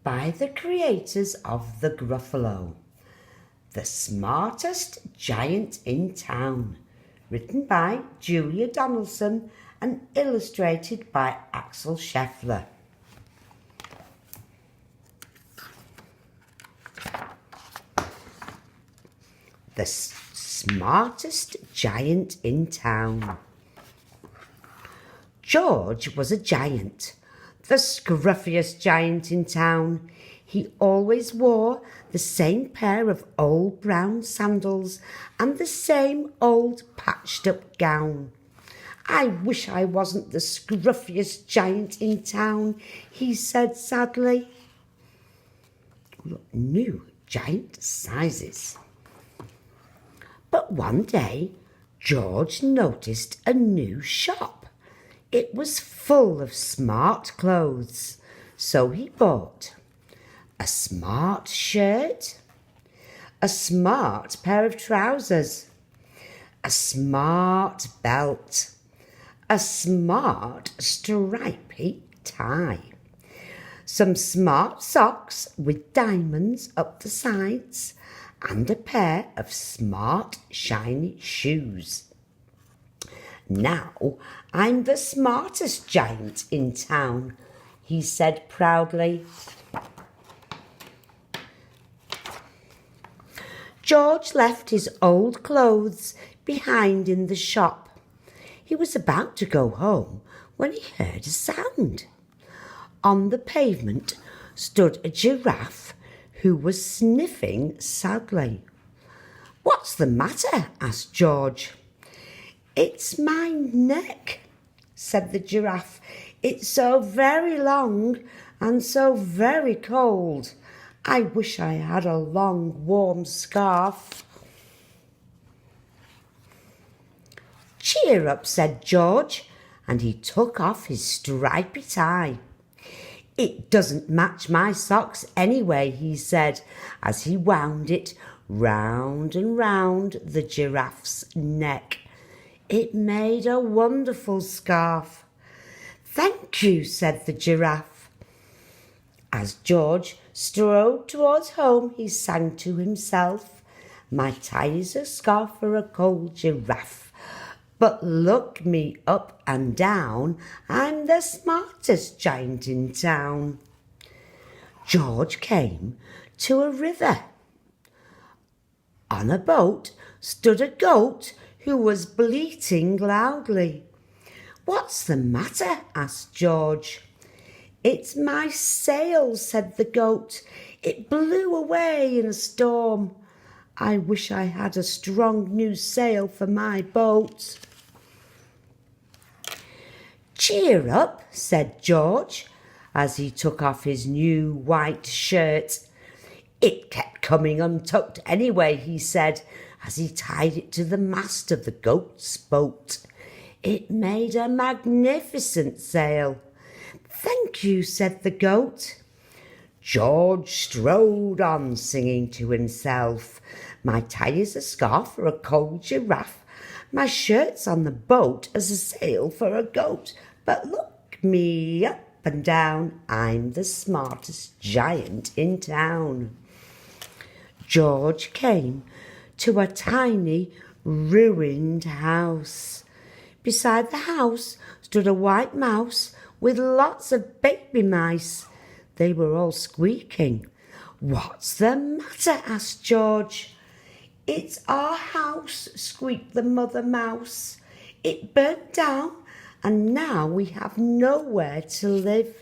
by the creators of the Gruffalo, the smartest giant in town, written by Julia Donaldson and illustrated by Axel Scheffler. The smartest giant in town. George was a giant, the scruffiest giant in town. He always wore the same pair of old brown sandals and the same old patched-up gown. "I wish I wasn't the scruffiest giant in town," he said sadly. New giant sizes. But one day, George noticed a new shop. It was full of smart clothes, so he bought a smart shirt, a smart pair of trousers, a smart belt, a smart stripy tie, some smart socks with diamonds up the sides, and a pair of smart shiny shoes. "Now I'm the smartest giant in town," he said proudly. George left his old clothes behind in the shop. He was about to go home when he heard a sound. On the pavement stood a giraffe who was sniffing sadly. "What's the matter?" asked George. "It's my neck," said the giraffe. "It's so very long and so very cold. I wish I had a long, warm scarf." "Cheer up," said George, and he took off his stripy tie. "It doesn't match my socks anyway," he said, as he wound it round and round the giraffe's neck. It made a wonderful scarf. "Thank you," said the giraffe. As George strode towards home, he sang to himself, "My tie is a scarf for a cold giraffe. But look me up and down, I'm the smartest giant in town." George came to a river. On a boat stood a goat who was bleating loudly. "What's the matter?" asked George. "It's my sail," said the goat. "It blew away in a storm. I wish I had a strong new sail for my boat." "Cheer up," said George, as he took off his new white shirt. "It kept coming untucked anyway," he said, as he tied it to the mast of the goat's boat. It made a magnificent sail. "Thank you," said the goat. George strode on, singing to himself, "My tie is a scarf for a cold giraffe. My shirt's on the boat as a sail for a goat. But look me up and down, I'm the smartest giant in town." George came to a tiny, ruined house. Beside the house stood a white mouse with lots of baby mice. They were all squeaking. "What's the matter?" asked George. "It's our house," squeaked the mother mouse. "It burnt down and now we have nowhere to live.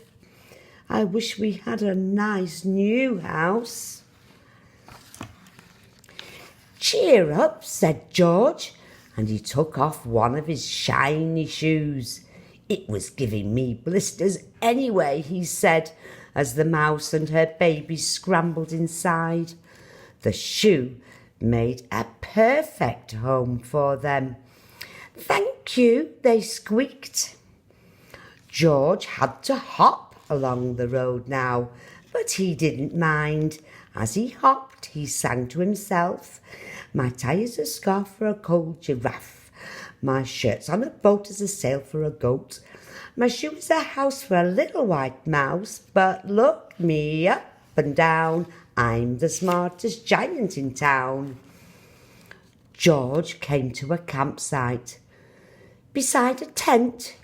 I wish we had a nice new house." "Cheer up," said George, and he took off one of his shiny shoes. "It was giving me blisters anyway," he said, as the mouse and her baby scrambled inside. The shoe made a perfect home for them. "Thank you," they squeaked. George had to hop along the road now, but he didn't mind. As he hopped, he sang to himself, "My tie is a scarf for a cold giraffe. My shirt's on a boat as a sail for a goat. My shoe is a house for a little white mouse. But look me up and down. I'm the smartest giant in town. George came to a campsite. Beside a tent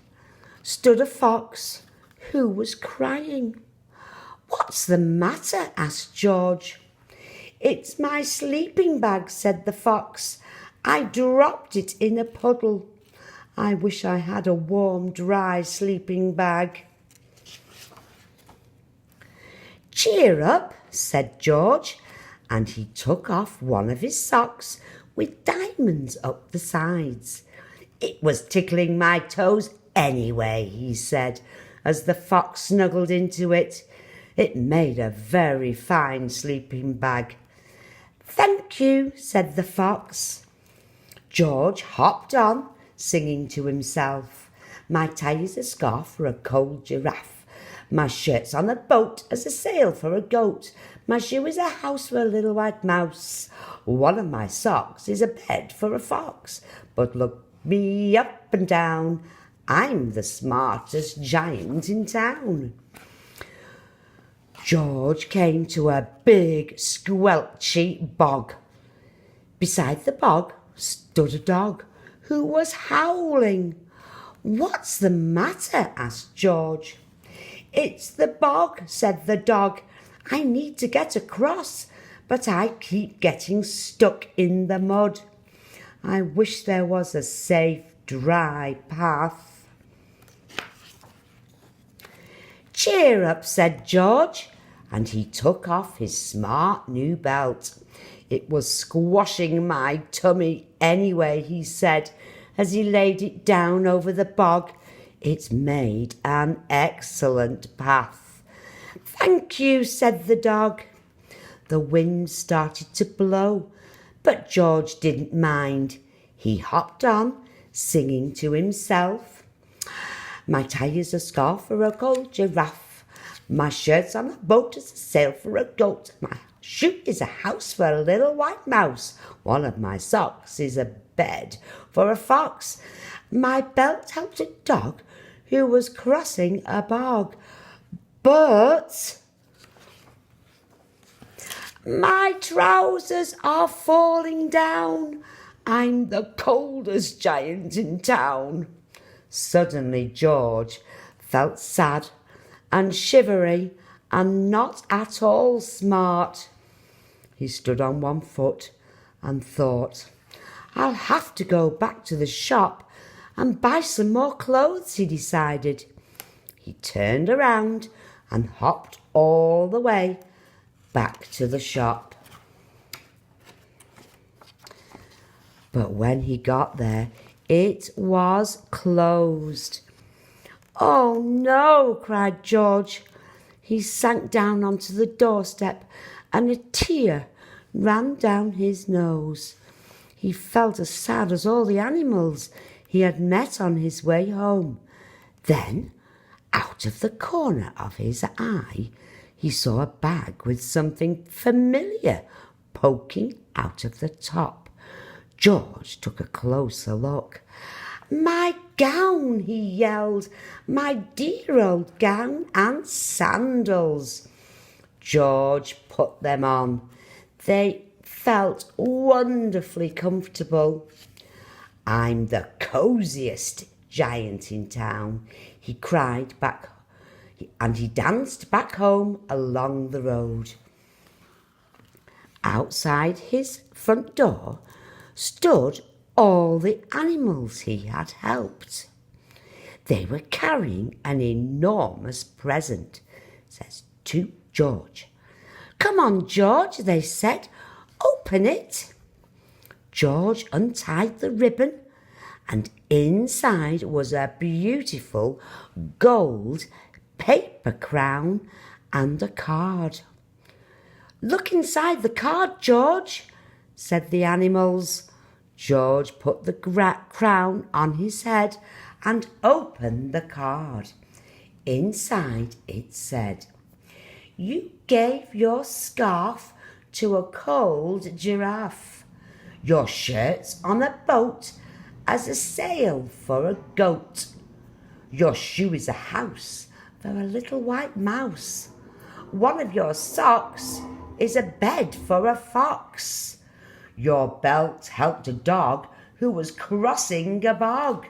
stood a fox who was crying. "What's the matter?" asked George. "It's my sleeping bag," said the fox. "I dropped it in a puddle. I wish I had a warm, dry sleeping bag." "Cheer up," said George, and he took off one of his socks with diamonds up the sides. "It was tickling my toes anyway," he said, as the fox snuggled into it. It made a very fine sleeping bag. "Thank you," said the fox. George hopped on, singing to himself. "My tie is a scarf for a cold giraffe. My shirt's on a boat as a sail for a goat. My shoe is a house for a little white mouse. One of my socks is a bed for a fox. But look me up and down, I'm the smartest giant in town." George came to a big squelchy bog. Beside the bog stood a dog who was howling. "What's the matter?" asked George. "It's the bog," said the dog. "I need to get across, but I keep getting stuck in the mud. I wish there was a safe, dry path." "Cheer up," said George, and he took off his smart new belt. "It was squashing my tummy anyway," he said, as he laid it down over the bog. "It's made an excellent path." "Thank you," said the dog. The wind started to blow, but George didn't mind. He hopped on, singing to himself. "My tie is a scarf for a cold giraffe. My shirt's on a boat as a sail for a goat. My shoe is a house for a little white mouse. One of my socks is a bed for a fox. My belt helped a dog who was crossing a bog. But my trousers are falling down. I'm the coldest giant in town." Suddenly George felt sad and shivery and not at all smart. He stood on one foot and thought, "I'll have to go back to the shop and buy some more clothes," he decided. He turned around and hopped all the way back to the shop. But when he got there, it was closed. "Oh no," cried George. He sank down onto the doorstep and a tear ran down his nose. He felt as sad as all the animals he had met on his way home. Then, out of the corner of his eye, he saw a bag with something familiar poking out of the top. George took a closer look. "My gown," he yelled, "my dear old gown and sandals." George put them on. They felt wonderfully comfortable. "I'm the cosiest giant in town," he cried back, and he danced back home along the road. Outside his front door stood all the animals he had helped. They were carrying an enormous present, says to George. "Come on, George," they said, "open it." George untied the ribbon, and inside was a beautiful gold paper crown and a card. "Look inside the card, George," said the animals. George put the crown on his head and opened the card. Inside it said, "You gave your scarf to a cold giraffe. Your shirt's on a boat as a sail for a goat. Your shoe is a house for a little white mouse. One of your socks is a bed for a fox. Your belt helped a dog who was crossing a bog.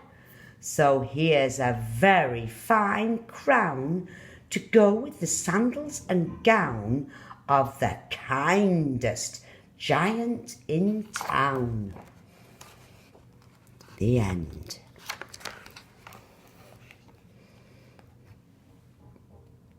So here's a very fine crown to go with the sandals and gown of the kindest giant in town. The end.